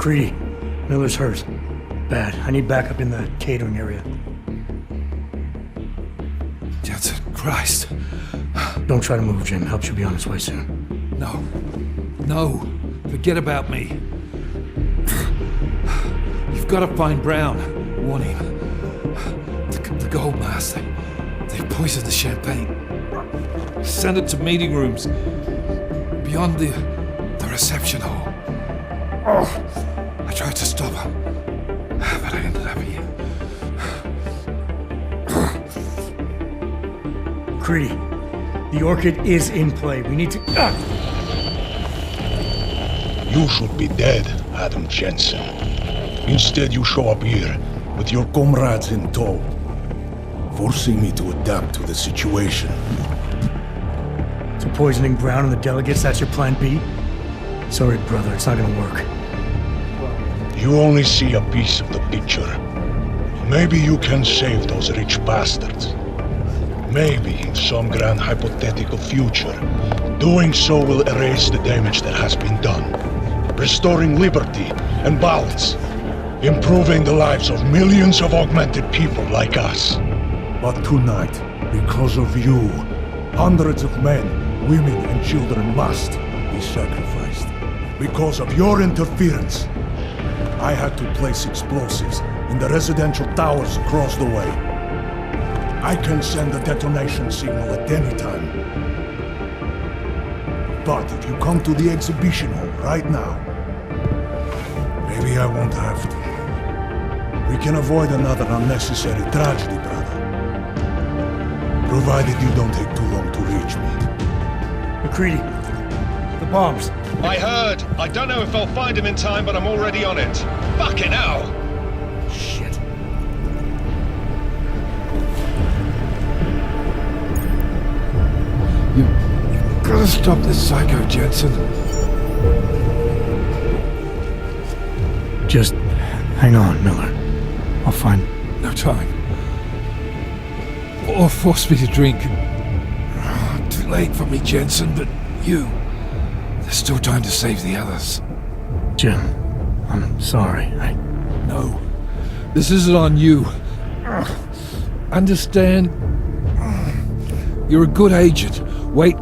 Creedy, Miller's hurt. Bad. I need backup in the catering area. Jesus Christ. Don't try to move, Jim. Help should be on its way soon. No. No. Forget about me. You've got to find Brown. Warn him. The gold mask. They poisoned the champagne. Send it to meeting rooms. Beyond the reception hall. Oh, I tried to stop her. But I ended up here. Creedy, the Orchid is in play. We need to... You should be dead, Adam Jensen. Instead, you show up here with your comrades in tow, forcing me to adapt to the situation. So poisoning Brown and the delegates, that's your plan B? Sorry, brother, it's not gonna work. You only see a piece of the picture. Maybe you can save those rich bastards. Maybe in some grand hypothetical future, doing so will erase the damage that has been done, restoring liberty and balance, improving the lives of millions of augmented people like us. But tonight, because of you, hundreds of men, women and children must be sacrificed. Because of your interference, I had to place explosives in the residential towers across the way. I can send a detonation signal at any time. But if you come to the exhibition hall right now, maybe I won't have to. We can avoid another unnecessary tragedy, brother. Provided you don't take too long to reach me. McCready, the bombs. I heard. I don't know if I'll find him in time, but I'm already on it. Fucking hell! Shit. You've got to stop this psycho, Jensen. Just hang on, Miller. I'll find... No time. Or force me to drink. Too late for me, Jensen, but you... There's still time to save the others. Jim, I'm sorry. No. This isn't on you. Understand? You're a good agent. Wait.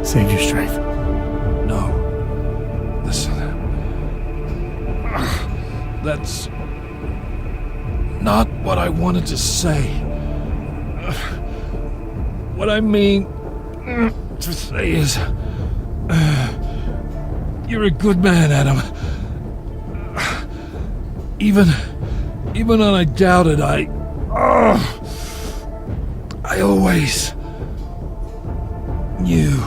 Save your strength. No. Listen. That's not what I wanted to say. What I mean to say is, you're a good man, Adam. Even when I doubted, I always knew.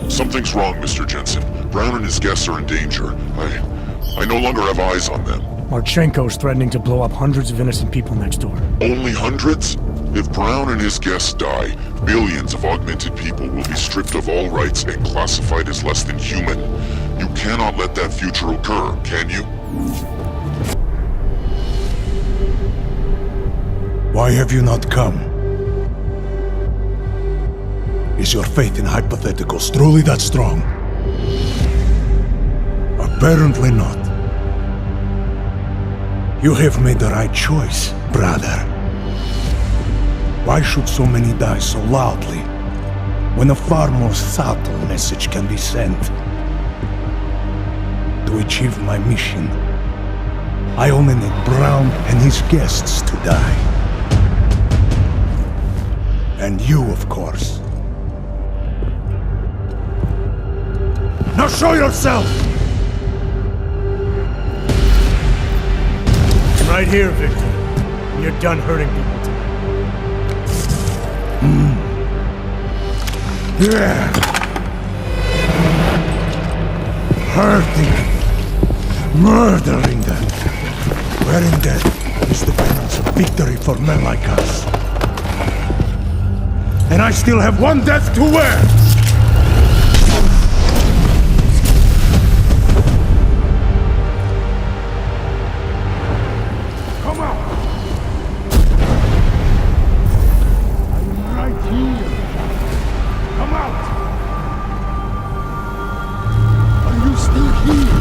Something's wrong, Mr. Jensen. Brown and his guests are in danger. I no longer have eyes on them. Marchenko's threatening to blow up hundreds of innocent people next door. Only hundreds? If Brown and his guests die, billions of augmented people will be stripped of all rights and classified as less than human. You cannot let that future occur, can you? Why have you not come? Is your faith in hypotheticals truly that strong? Apparently not. You have made the right choice, brother. Why should so many die so loudly, when a far more subtle message can be sent? To achieve my mission, I only need Brown and his guests to die. And you, of course. Now show yourself! Right here, Victor. You're done hurting people today. Hurting them, murdering them. Wherein death is the penance of victory for men like us. And I still have one death to wear! Come out! I'm right here. Come out! Are you still here?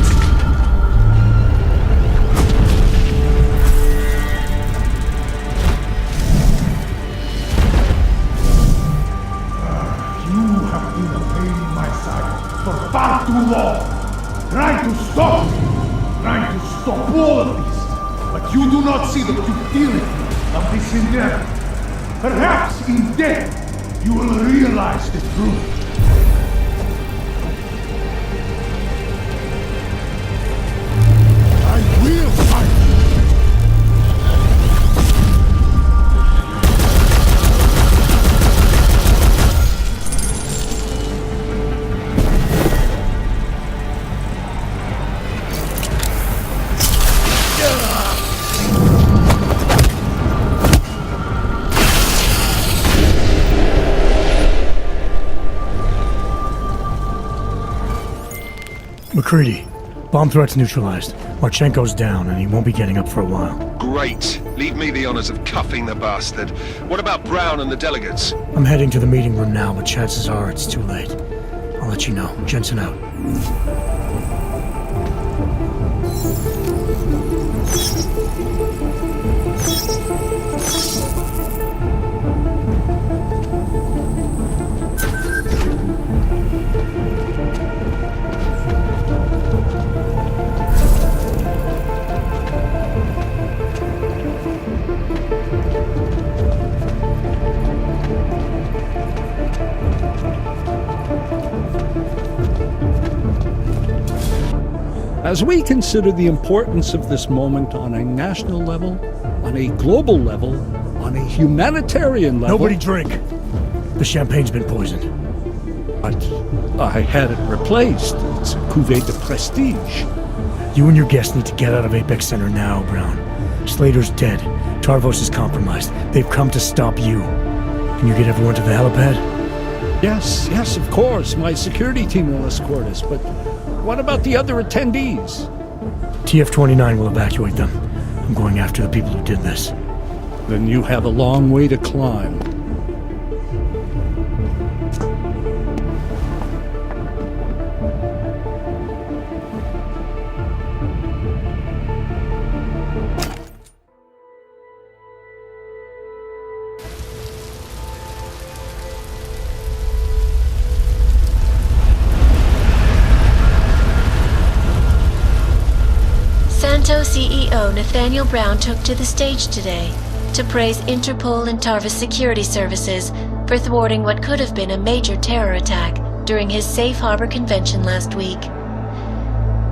You have been evading my saga for far too long. Trying to stop me. Trying to stop all of this. But you do not see the futility of this endeavor. Perhaps in death you will realize the truth. I will fight you. McCready, bomb threats neutralized. Marchenko's down, and he won't be getting up for a while. Great. Leave me the honors of cuffing the bastard. What about Brown and the delegates? I'm heading to the meeting room now, but chances are it's too late. I'll let you know. Jensen out. As we consider the importance of this moment on a national level, on a global level, on a humanitarian level... Nobody drink! The champagne's been poisoned. But I had it replaced. It's a cuvée de prestige. You and your guests need to get out of Apex Center now, Brown. Slater's dead. Tarvos is compromised. They've come to stop you. Can you get everyone to the helipad? Yes, of course. My security team will escort us, but what about the other attendees? TF-29 will evacuate them. I'm going after the people who did this. Then you have a long way to climb. CEO Nathaniel Brown took to the stage today to praise Interpol and Tarvis security services for thwarting what could have been a major terror attack during his safe harbor convention last week.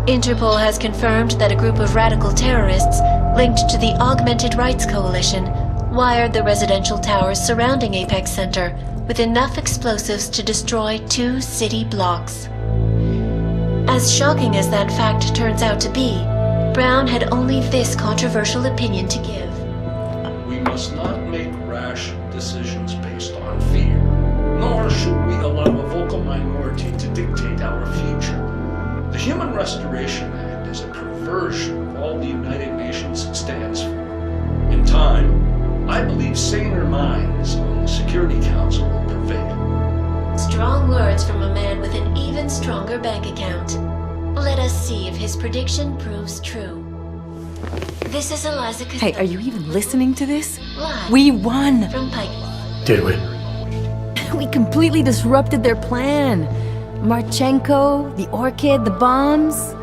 Interpol has confirmed that a group of radical terrorists linked to the Augmented Rights Coalition wired the residential towers surrounding Apex Center with enough explosives to destroy 2 city blocks. As shocking as that fact turns out to be, Brown had only this controversial opinion to give. We must not make rash decisions based on fear, nor should we allow a vocal minority to dictate our future. The Human Restoration Act is a perversion of all the United Nations stands for. In time, I believe saner minds on the Security Council will prevail. Strong words from a man with an even stronger bank account. Let us see if his prediction proves true. This is Eliza Costello. Hey, are you even listening to this? Live We won! from Pike. Did we? We completely disrupted their plan. Marchenko, the Orchid, the bombs.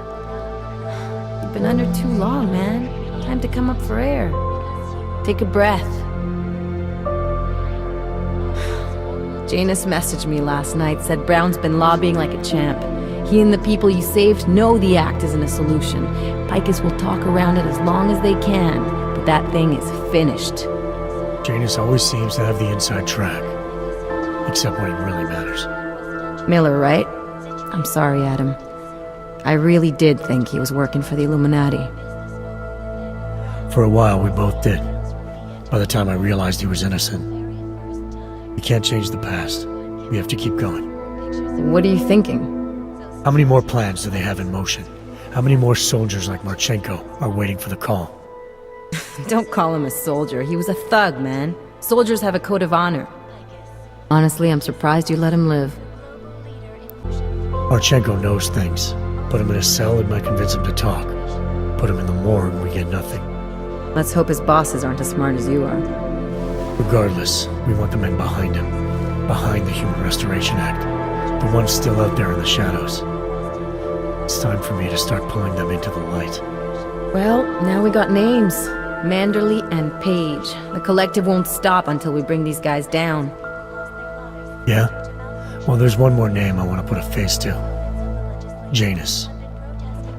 You've been under too long, man. Time to come up for air. Take a breath. Janus messaged me last night, said Brown's been lobbying like a champ. He and the people you saved know the act isn't a solution. Pikers will talk around it as long as they can, but that thing is finished. Janus always seems to have the inside track. Except when it really matters. Miller, right? I'm sorry, Adam. I really did think he was working for the Illuminati. For a while, we both did. By the time I realized he was innocent. We can't change the past. We have to keep going. What are you thinking? How many more plans do they have in motion? How many more soldiers like Marchenko are waiting for the call? Don't call him a soldier. He was a thug, man. Soldiers have a code of honor. Honestly, I'm surprised you let him live. Marchenko knows things. Put him in a cell, it might convince him to talk. Put him in the morgue, we get nothing. Let's hope his bosses aren't as smart as you are. Regardless, we want the men behind him. Behind the Human Restoration Act. The ones still out there in the shadows. It's time for me to start pulling them into the light. Well, now we got names. Manderley and Page. The collective won't stop until we bring these guys down. Yeah? Well, there's one more name I want to put a face to. Janus.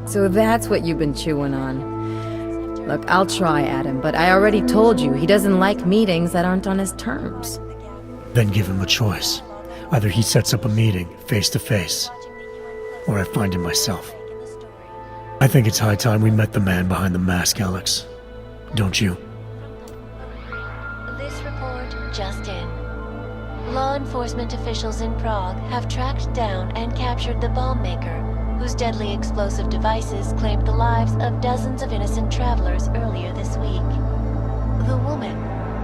So that's what you've been chewing on. Look, I'll try, Adam, but I already told you he doesn't like meetings that aren't on his terms. Then give him a choice. Either he sets up a meeting, face to face, or I find him myself. I think it's high time we met the man behind the mask, Alex. Don't you? This report just in. Law enforcement officials in Prague have tracked down and captured the bomb maker, whose deadly explosive devices claimed the lives of dozens of innocent travelers earlier this week. The woman,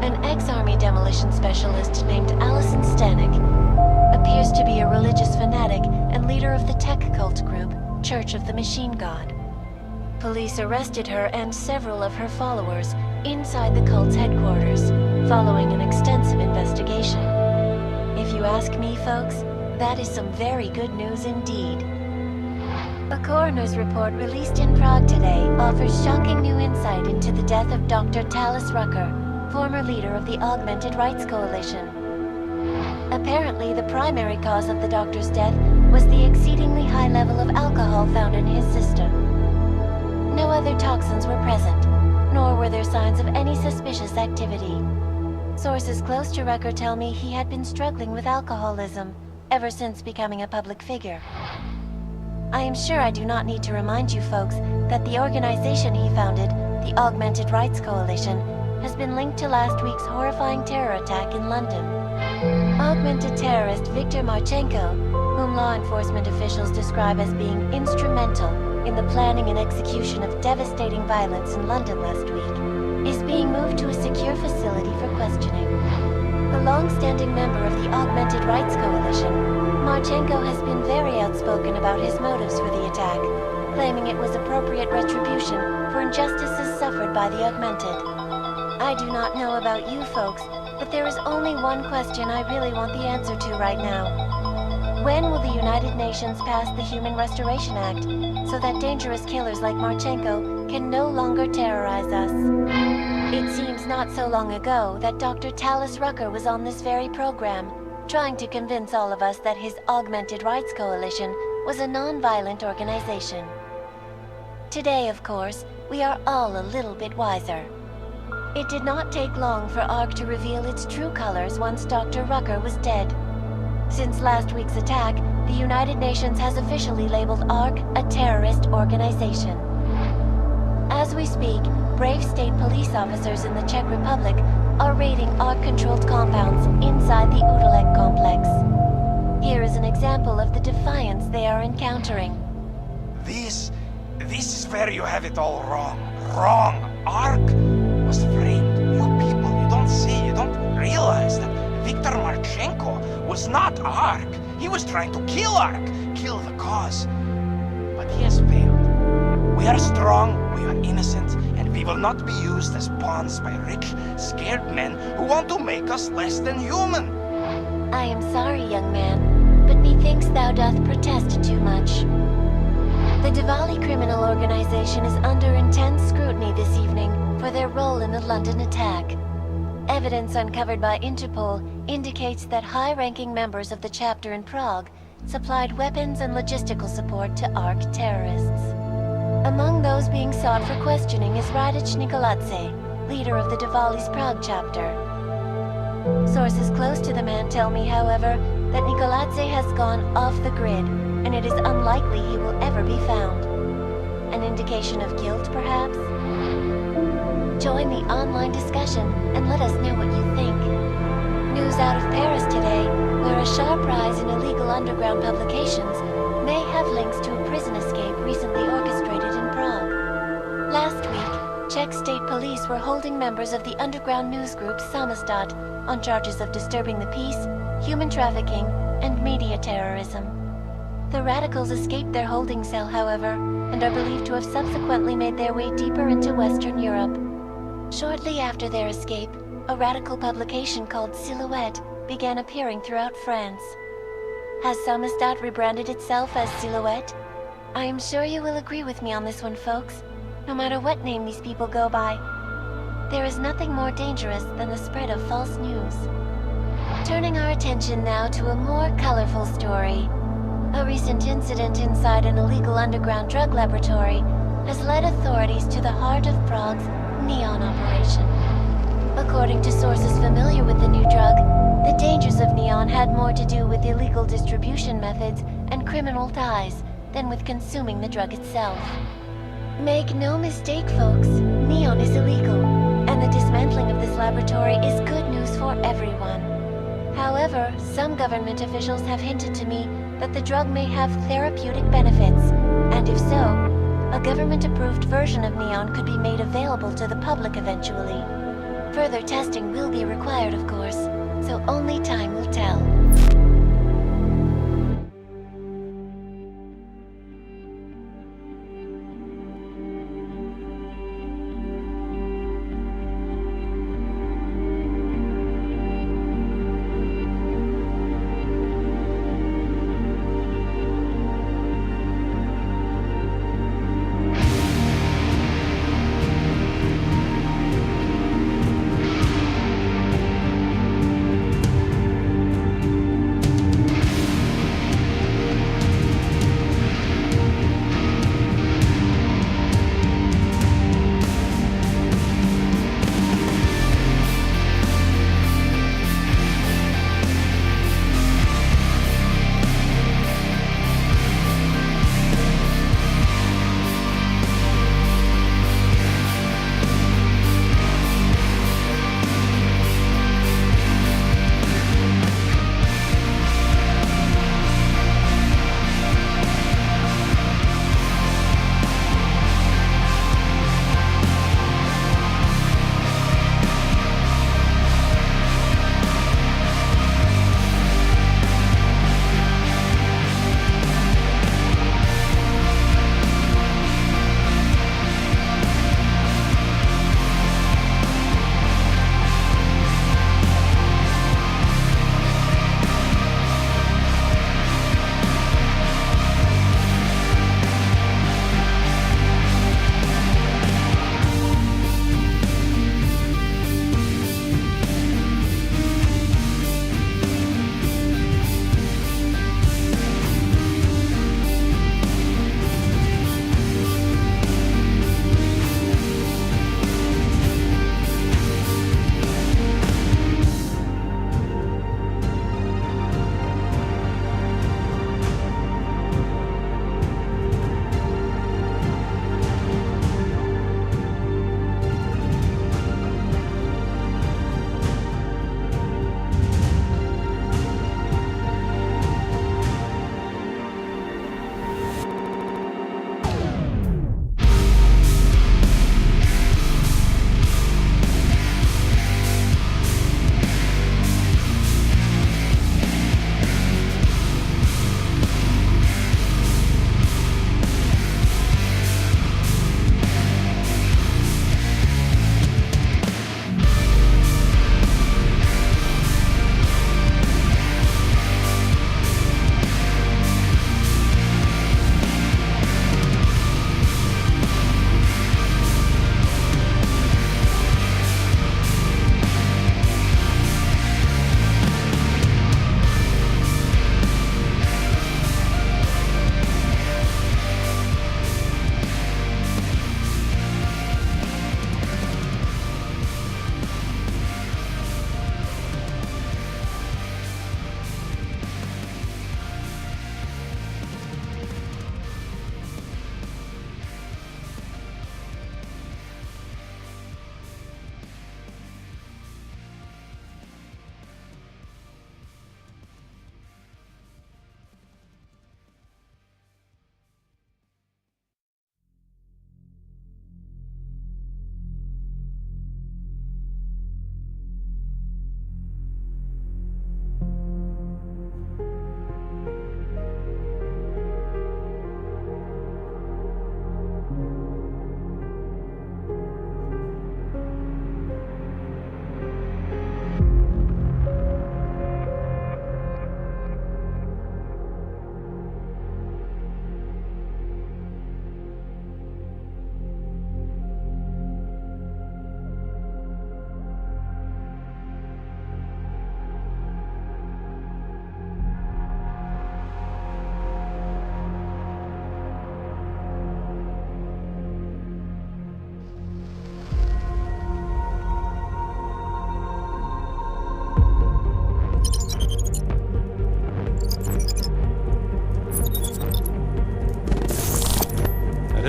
an ex-army demolition specialist named Allison Stanek, appears to be a religious fanatic and leader of the tech cult group, Church of the Machine God. Police arrested her and several of her followers inside the cult's headquarters, following an extensive investigation. If you ask me, folks, that is some very good news indeed. A coroner's report released in Prague today offers shocking new insight into the death of Dr. Talis Rucker, former leader of the Augmented Rights Coalition. Apparently, the primary cause of the doctor's death was the exceedingly high level of alcohol found in his system. No other toxins were present, nor were there signs of any suspicious activity. Sources close to Rucker tell me he had been struggling with alcoholism ever since becoming a public figure. I am sure I do not need to remind you folks that the organization he founded, the Augmented Rights Coalition, has been linked to last week's horrifying terror attack in London. Augmented terrorist Viktor Marchenko, whom law enforcement officials describe as being instrumental in the planning and execution of devastating violence in London last week, is being moved to a secure facility for questioning. A long-standing member of the Augmented Rights Coalition, Marchenko has been very outspoken about his motives for the attack, claiming it was appropriate retribution for injustices suffered by the Augmented. I do not know about you folks, but there is only one question I really want the answer to right now. When will the United Nations pass the Human Restoration Act so that dangerous killers like Marchenko can no longer terrorize us? It seems not so long ago that Dr. Talis Rucker was on this very program, trying to convince all of us that his Augmented Rights Coalition was a non-violent organization. Today, of course, we are all a little bit wiser. It did not take long for ARC to reveal its true colors once Dr. Rucker was dead. Since last week's attack, the United Nations has officially labeled ARC a terrorist organization. As we speak, brave state police officers in the Czech Republic are raiding ARC-controlled compounds inside the Udalek complex. Here is an example of the defiance they are encountering. This is where you have it all wrong. Wrong. ARC was framed. You people, you don't see, you don't realize that Viktor Marchenko was not ARC. He was trying to kill ARC, kill the cause. But he has failed. We are strong, we are innocent, and we will not be used as pawns by rich, scared men who want to make us less than human. I am sorry, young man, but methinks thou doth protest too much. The Diwali criminal organization is under intense scrutiny this evening for their role in the London attack. Evidence uncovered by Interpol indicates that high-ranking members of the chapter in Prague supplied weapons and logistical support to ARC terrorists. Among those being sought for questioning is Radic Nikoladze, leader of the Diwali's Prague chapter. Sources close to the man tell me, however, that Nicoladze has gone off the grid, and it is unlikely he will ever be found. An indication of guilt, perhaps? Join the online discussion and let us know what you think. News out of Paris today, where a sharp rise in illegal underground publications may have links to a prison escape recently orchestrated in Prague. Last week, Czech state police were holding members of the underground news group Samizdat on charges of disturbing the peace, human trafficking, and media terrorism. The radicals escaped their holding cell, however, and are believed to have subsequently made their way deeper into Western Europe. Shortly after their escape, a radical publication called Silhouette began appearing throughout France. Has Samizdat rebranded itself as Silhouette? I am sure you will agree with me on this one, folks, no matter what name these people go by. There is nothing more dangerous than the spread of false news. Turning our attention now to a more colorful story. A recent incident inside an illegal underground drug laboratory has led authorities to the heart of Prague's Neon operation. According to sources familiar with the new drug, the dangers of Neon had more to do with illegal distribution methods and criminal ties than with consuming the drug itself. Make no mistake, folks, Neon is illegal, and the dismantling of this laboratory is good news for everyone. However, some government officials have hinted to me that the drug may have therapeutic benefits, and if so, a government-approved version of Neon could be made available to the public eventually. Further testing will be required, of course, so only time will tell.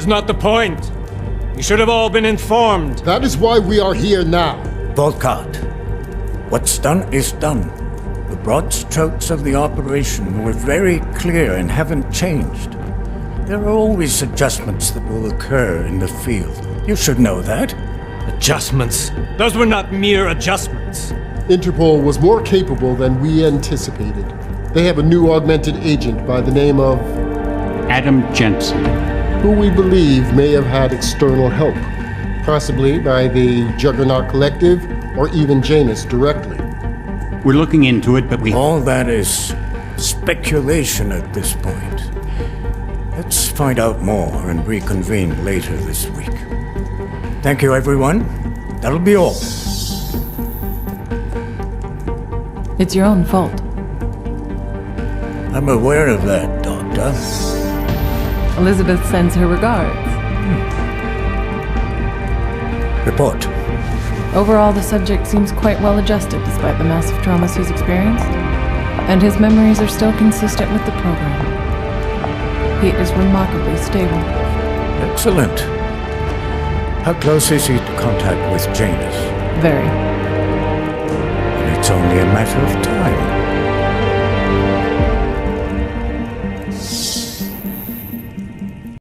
That's not the point. You should have all been informed. That is why we are here now. Volkart, what's done is done. The broad strokes of the operation were very clear and haven't changed. There are always adjustments that will occur in the field. You should know that. Adjustments? Those were not mere adjustments. Interpol was more capable than we anticipated. They have a new augmented agent by the name of Adam Jensen, who we believe may have had external help, possibly by the Juggernaut Collective or even Janus directly. We're looking into it, but All that is speculation at this point. Let's find out more and reconvene later this week. Thank you, everyone. That'll be all. It's your own fault. I'm aware of that, Doctor. Elizabeth sends her regards. Report. Overall, the subject seems quite well adjusted despite the massive traumas he's experienced, and his memories are still consistent with the program. He is remarkably stable. Excellent. How close is he to contact with Janus? Very. It's only a matter of time.